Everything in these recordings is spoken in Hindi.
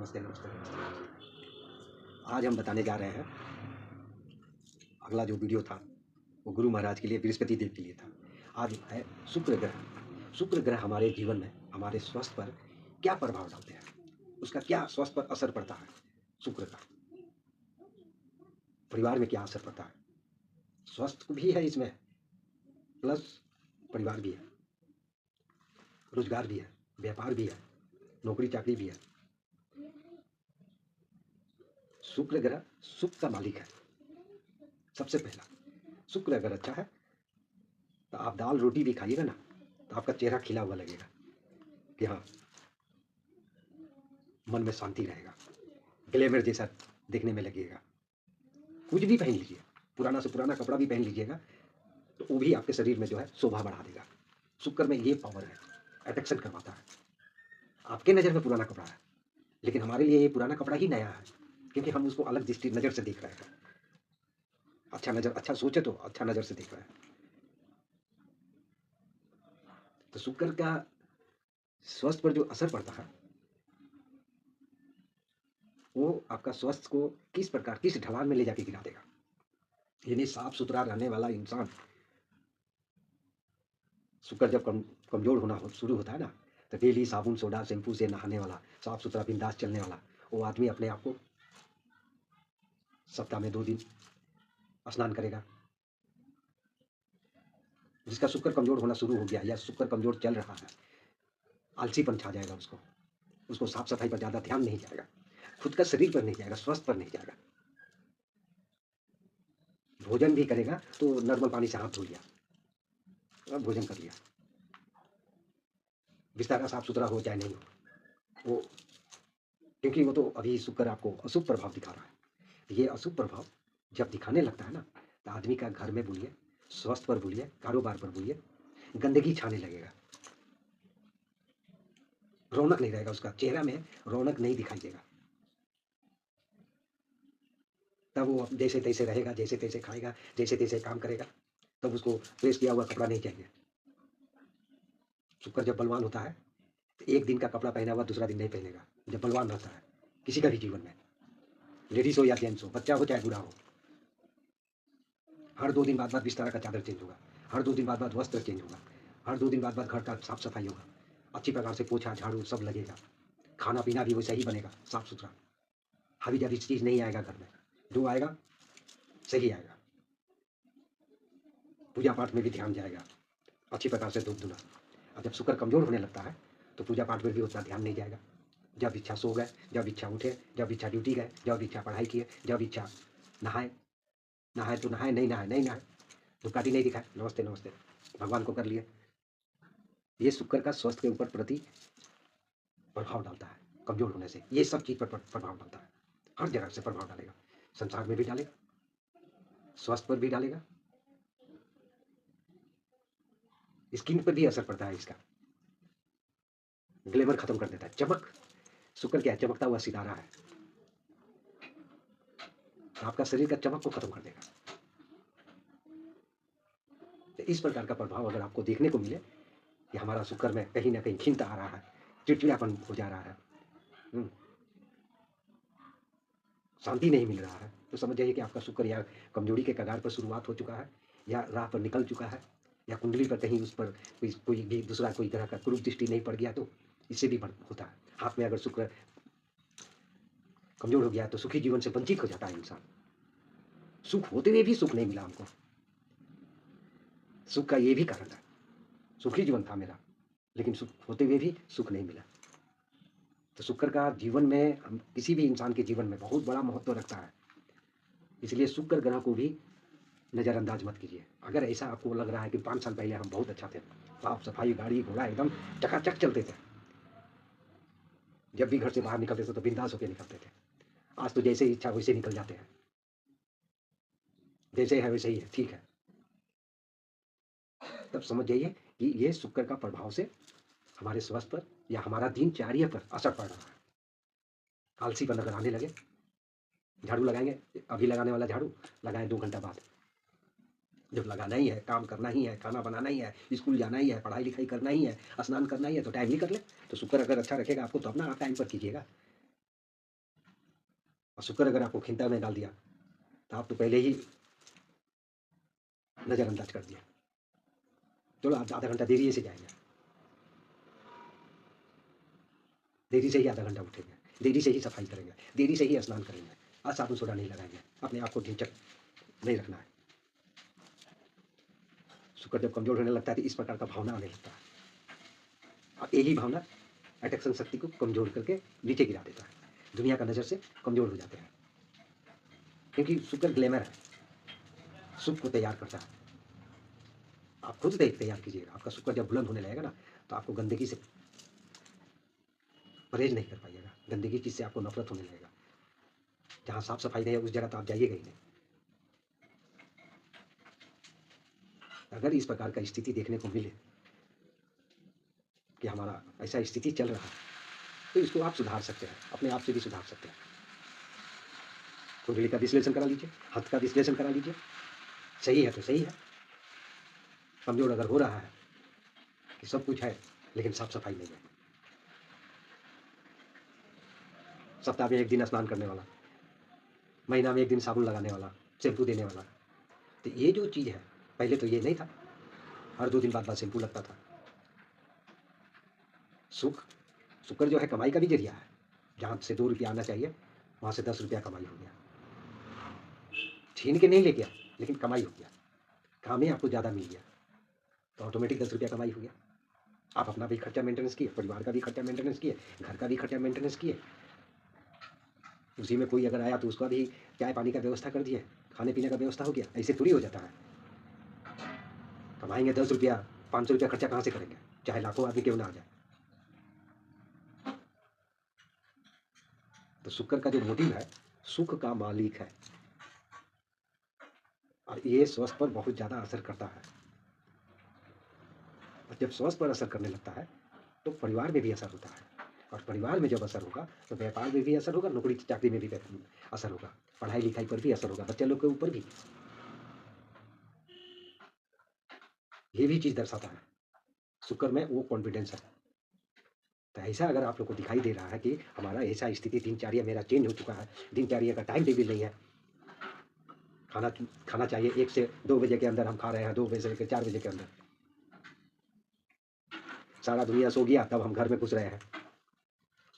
नमस्ते, नमस्ते, नमस्ते। आज हम बताने जा रहे हैं, अगला जो वीडियो था, वो गुरु महाराज के लिए, बृहस्पति देव के लिए था। आज है शुक्र ग्रह। शुक्र ग्रह हमारे जीवन में, हमारे स्वास्थ्य पर क्या प्रभाव डालते हैं? उसका क्या स्वास्थ्य पर असर पड़ता है शुक्र का? परिवार में क्या असर पड़ता है? स्वास्थ्य भी है इसमें, प्लस परिवार भी है, रोजगार भी है, व्यापार भी है, नौकरी-चाकरी भी है। शुक्र ग्रह सुख का मालिक है। सबसे पहला, शुक्र अगर अच्छा है, तो आप दाल-रोटी भी खाइएगा ना, तो आपका चेहरा खिला हुआ लगेगा कि हाँ, मन में शांति रहेगा, ग्लैमर जैसा दिखने में लगेगा। कुछ भी पहन लीजिए, पुराना से पुराना कपड़ा भी पहन लीजिएगा, तो वो भी आपके शरीर में जो है शोभा बढ़ा देगा। शुक्र में ये पावर है, अट्रैक्शन करवाता है। आपके नज़र में पुराना कपड़ा है, लेकिन हमारे लिए ये पुराना कपड़ा ही नया है, क्योंकि हम उसको अलग दृष्टि नज़र से देख रहे हैं। अच्छा सोचे तो अच्छा नज़र से देख रहे हैं। तो शुक्र का स्वास्थ्य पर जो असर पड़ता है, वो आपका स्वास्थ्य को किस प्रकार, किस ढलान में ले जाके गिरा देगा। यानी साफ-सुथरा रहने वाला इंसान, शुक्र जब कमज़ोर होना शुरू होता है ना, तो डेली साबुन, सोडा, शैम्पू से नहाने वाला, साफ-सुथरा बिंदास चलने वाला, वो आदमी अपने आप को सप्ताह में 2 दिन स्नान करेगा। जिसका शुक्र कमज़ोर होना शुरू हो गया या शुक्र कमज़ोर चल रहा है, आलसीपन छा जाएगा उसको। उसको साफ-सफाई पर ज़्यादा ध्यान नहीं जाएगा, खुद का शरीर पर नहीं जाएगा, स्वास्थ्य पर नहीं जाएगा। भोजन भी करेगा तो नॉर्मल पानी से हाथ धो लिया, भोजन कर लिया। बिस्तर साफ-सुथरा हो चाहे नहीं हो, वो, क्योंकि वो तो अभी शुक्र आपको अशुभ प्रभाव दिखा रहा है। ये अशुभ प्रभाव जब दिखाने लगता है ना, तो आदमी का घर में बोलिए, स्वास्थ्य पर बोलिए, कारोबार पर बोलिए, गंदगी छाने लगेगा। रौनक नहीं रहेगा, उसका चेहरा में रौनक नहीं दिखाई देगा। तब वो जैसे-तैसे रहेगा, जैसे-तैसे खाएगा, जैसे-तैसे काम करेगा, तब उसको प्रेस किया हुआ कपड़ा नहीं चाहिए। शुक्र जब बलवान होता है, तो एक दिन का कपड़ा पहना हुआ दूसरा दिन नहीं पहनेगा, जब बलवान रहता है, किसी का भी जीवन में, लेडीज़ हो या जेंट्स हो, बच्चा हो चाहे बूढ़ा हो। हर 2 दिन बाद-बाद बिस्तर का चादर चेंज होगा, हर 2 दिन बाद-बाद वस्त्र चेंज होगा, हर 2 दिन बाद-बाद घर का साफ-सफाई होगा, अच्छी प्रकार से पोछा, झाड़ू सब लगेगा, खाना-पीना भी वैसा ही बनेगा, साफ-सुथरा। हावी-जावी चीज़ नहीं आएगा घर में, जो आएगा सही आएगा। पूजा-पाठ में भी ध्यान जाएगा, अच्छी प्रकार से धूप-धूना। और जब शुक्र कमज़ोर होने लगता है, तो पूजा-पाठ में भी उतना ध्यान नहीं जाएगा। जब इच्छा सो गए, जब इच्छा उठे, जब इच्छा ड्यूटी गए, जब इच्छा पढ़ाई किए, जब इच्छा नहाए, नहाए तो नहाए, नहीं नहाए, नहीं नहाए, धूपकाठी नहीं दिखाए, नमस्ते, नमस्ते, भगवान को कर लिए। ये शुक्र का स्वास्थ्य के ऊपर प्रति प्रभाव डालता है, कमज़ोर होने से। ये सब चीज़ पर प्रभाव डालता है, हर जगह से प्रभाव डालेगा। संसार में भी डालेगा, स्वास्थ्य पर भी डालेगा, स्किन पर भी असर पड़ता है इसका। ग्लैमर खत्म कर देता है, चमक। शुक्र क्या है? चमकता हुआ सितारा है, आपका शरीर का चमक को खत्म कर देगा। तो इस प्रकार का प्रभाव अगर आपको देखने को मिले कि हमारा शुक्र में कहीं न कहीं खिंता आ रहा है, चिड़चिड़ापन हो जा रहा है, हुँ, शांति नहीं मिल रहा है, तो समझ जाइए कि आपका शुक्र या कमज़ोरी के कगार पर शुरुआत हो चुका है, या राह पर निकल चुका है, या कुंडली पर कहीं उस पर कोई भी दूसरा कोई ग्रह का कुरूप दृष्टि नहीं पड़ गया, तो इससे भी बढ़ होता है। हाथ में अगर शुक्र कमज़ोर हो गया, तो सुखी जीवन से वंचित हो जाता है इंसान। सुख होते हुए भी सुख नहीं मिला हमको। सुख का ये भी कारण है, सुखी जीवन था मेरा, लेकिन सुख होते हुए भी सुख नहीं मिला। तो शुक्र का जीवन में, हम किसी भी इंसान के जीवन में बहुत बड़ा महत्व रखता है। इसलिए शुक्र ग्रह को भी नज़रअंदाज मत कीजिए। अगर ऐसा आपको लग रहा है कि 5 साल पहले हम बहुत अच्छा थे, साफ-सफाई, गाड़ी-घोड़ा एकदम चकाचक चलते थे, जब भी घर से बाहर निकलते थे तो बिंदास होके निकलते थे। आज तो जैसे इच्छा वैसे निकल जाते हैं, जैसे है वैसे ही है, ठीक है। तब समझ जाइए कि ये शुक्र का प्रभाव से हमारे स्वास्थ्य पर या हमारा दिनचर्या पर असर पड़ रहा है। आलसीपन अगर आने लगे, झाड़ू लगाएँगे, अभी लगाने वाला झाड़ू लगाएँ 2 घंटा बाद। जब लगाना ही है, काम करना ही है, खाना बनाना ही है, स्कूल जाना ही है, पढ़ाई-लिखाई करना ही है, स्नान करना ही है, तो टाइमली कर लें। तो शुक्र अगर अच्छा रखेगा आपको, तो अपना आप टाइम पर कीजिएगा। और शुक्र अगर आपको खिंता में डाल दिया तो आप तो पहले ही नज़रअंदाज कर दिया। चलो आप आधा घंटा देरी से जाएंगे, देरी से ही आधा घंटा उठेंगे, देरी से ही सफाई करेंगे, देरी से ही स्नान करेंगे, आज साबुन सोडा नहीं लगाएंगे, अपने आप को ढिंचक नहीं रखना है। शुक्र जब कमजोर होने लगता है तो इस प्रकार का भावना आने लगता है, और यही भावना अट्रैक्शन शक्ति को कमजोर करके नीचे गिरा देता है, दुनिया का नज़र से कमजोर हो जाते हैं। क्योंकि शुक्र ग्लैमर है, सुख को तैयार करता है। आप खुद तैयार कीजिएगा, आपका शुक्र जब बुलंद होने लगेगा ना तो आपको गंदगी से परहेज नहीं कर पाइएगा, गंदगी चीज़ से आपको नफरत होने लगेगा। जहाँ साफ सफाई नहीं है उस जगह तो आप जाइएगा ही नहीं। अगर इस प्रकार का स्थिति देखने को मिले कि हमारा ऐसा स्थिति चल रहा है तो इसको आप सुधार सकते हैं, अपने आप से भी सुधार सकते हैं। कुंडली का विश्लेषण करा लीजिए, हाथ का विश्लेषण करा लीजिए, सही है तो सही है। कमजोर अगर हो रहा है कि सब कुछ है लेकिन साफ सफाई नहीं है, सप्ताह में एक दिन स्नान करने वाला, महीना में एक दिन साबुन लगाने वाला, शैम्पू देने वाला, तो ये जो चीज़ है पहले तो ये नहीं था, हर 2 दिन बाद शैम्पू लगता था। शुक्र जो है कमाई का भी जरिया है, जहाँ से 2 रुपया आना चाहिए वहाँ से 10 रुपया कमाई हो गया, छीन के नहीं ले गया लेकिन कमाई हो गया, काम ही आपको ज़्यादा मिल गया तो ऑटोमेटिक 10 रुपया कमाई हो गया। आप अपना भी खर्चा मेंटेनेंस किए, परिवार का भी खर्चा मेंटेनेंस किए, घर का भी खर्चा मेंटेनेंस किए, उसी में कोई अगर आया तो उसका भी चाय पानी का व्यवस्था कर दिए, खाने पीने का व्यवस्था हो गया। ऐसे थोड़ी हो जाता है, कमाएंगे 10 रुपया, 500 रुपया खर्चा कहाँ से करेंगे, चाहे लाखों आदमी क्यों ना आ जाए। तो शुक्र का जो मोटिव है सुख का मालिक है, और ये स्वास्थ्य पर बहुत ज़्यादा असर करता है, और जब स्वास्थ्य पर असर करने लगता है तो परिवार में भी असर होता है, और परिवार में जब असर होगा तो व्यापार में भी असर होगा, नौकरी चाकरी में भी असर होगा, पढ़ाई लिखाई पर भी असर होगा, बच्चे लोग के ऊपर भी। ये भी चीज़ दर्शाता है शुक्र में वो कॉन्फिडेंस है। तो ऐसा अगर आप लोग को दिखाई दे रहा है कि हमारा ऐसा स्थिति दिनचर्या मेरा चेंज हो चुका है, दिनचर्या का टाइम टेबल नहीं है, खाना खाना चाहिए 1 से 2 बजे के अंदर हम खा रहे हैं, 2 बजे से 4 बजे के अंदर, सारा दुनिया सो गया तब हम घर में घुस रहे हैं।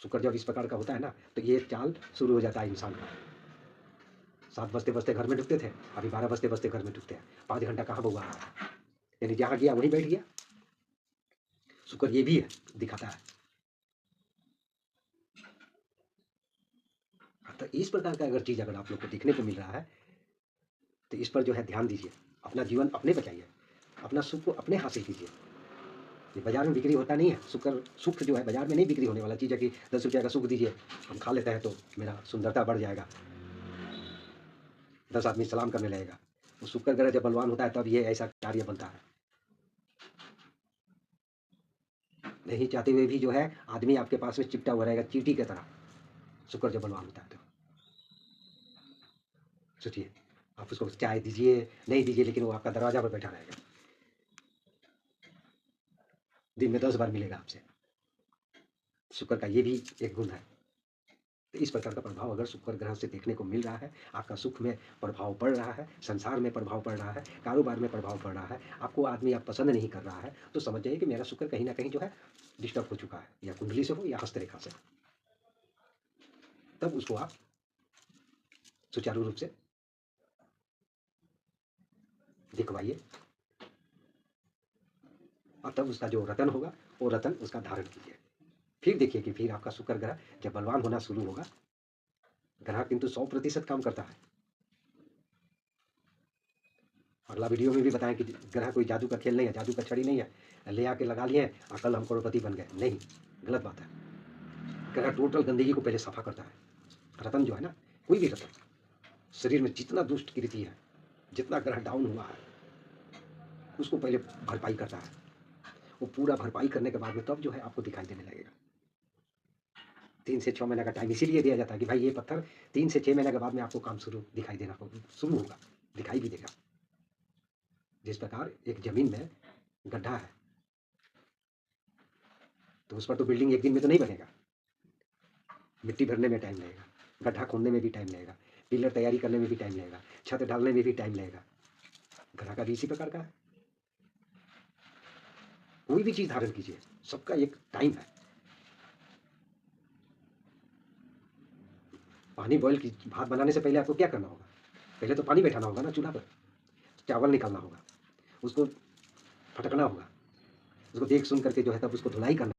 शुक्र जब इस प्रकार का होता है ना तो ये चाल शुरू हो जाता है इंसान का। 7 बजते बजते घर में ढुकते थे, अभी 12 बजते बजते घर में ढुकते हैं, 5 घंटा कहाँ बउआ रहा है, यानी जहाँ गया वहीं बैठ गया। शुक्र ये भी है, दिखाता है। तो इस प्रकार का अगर चीज़ अगर आप लोग को देखने को मिल रहा है तो इस पर जो है ध्यान दीजिए, अपना जीवन अपने बचाइए, अपना सुख को अपने हासिल कीजिए। ये बाजार में बिक्री होता नहीं है, सुख जो है बाजार में नहीं बिक्री होने वाला चीज़ है कि 10 रुपया का सुख दीजिए, हम खा लेते हैं तो मेरा सुंदरता बढ़ जाएगा, 10 आदमी सलाम करने लगेगा। वो शुक्र ग्रह जब बलवान होता है तब ये ऐसा कार्य बनता है। नहीं चाहते हुए भी जो है आदमी आपके पास में चिपटा हुआ रहेगा चींटी की तरह, शुक्र जब बलवान होता है तो। सोचिए, आप उसको चाय दीजिए, नहीं दीजिए, लेकिन वो आपका दरवाजा पर बैठा रहेगा, दिन में 10 बार मिलेगा आपसे। शुक्र का ये भी एक गुण है। तो इस प्रकार का प्रभाव अगर शुक्र ग्रह से देखने को मिल रहा है, आपका सुख में प्रभाव पड़ रहा है, संसार में प्रभाव पड़ रहा है, कारोबार में प्रभाव पड़ रहा है, आपको आदमी आप पसंद नहीं कर रहा है, तो समझ जाइए कि मेरा शुक्र कहीं ना कहीं जो है डिस्टर्ब हो चुका है, या कुंडली से हो या हस्तरेखा से। तब उसको आप सुचारू रूप से दिखवाइए, और तब उसका जो रतन होगा वो रतन उसका धारण कीजिए। फिर देखिए कि फिर आपका शुक्र ग्रह जब बलवान होना शुरू होगा, ग्रह किंतु 100% काम करता है। अगला वीडियो में भी बताएं कि ग्रह कोई जादू का खेल नहीं है, जादू का छड़ी नहीं है, ले आके लगा लिए और कल हम करोड़पति बन गए, नहीं, गलत बात है। ग्रह टोटल गंदगी को पहले सफा करता है। रतन जो है ना, कोई भी रतन, शरीर में जितना दुष्ट कृति है, जितना ग्रह डाउन हुआ है, उसको पहले भरपाई करता है। वो पूरा भरपाई करने के बाद में तब जो है आपको दिखाई देने लगेगा। 3 से 6 महीने का टाइम इसीलिए दिया जाता है कि भाई ये पत्थर 3 से 6 महीने के बाद में आपको काम दिखाई देना शुरू होगा, दिखाई भी देगा। जिस प्रकार एक जमीन में गड्ढा है तो उस पर तो बिल्डिंग एक दिन में तो नहीं बनेगा, मिट्टी भरने में टाइम लगेगा। गड्ढा खोदने में भी टाइम लगेगा, पिलर तैयारी करने में भी टाइम लगेगा, छत डालने में भी टाइम लगेगा। घड़ा का भी इसी प्रकार का है। कोई भी चीज़ धारण कीजिए, सबका एक टाइम है। पानी बॉयल की भात बनाने से पहले आपको क्या करना होगा? पहले तो पानी बैठाना होगा ना चूल्हा पर, चावल निकालना होगा, उसको फटकना होगा, उसको देख सुन करके जो है तब उसको धुलाई करना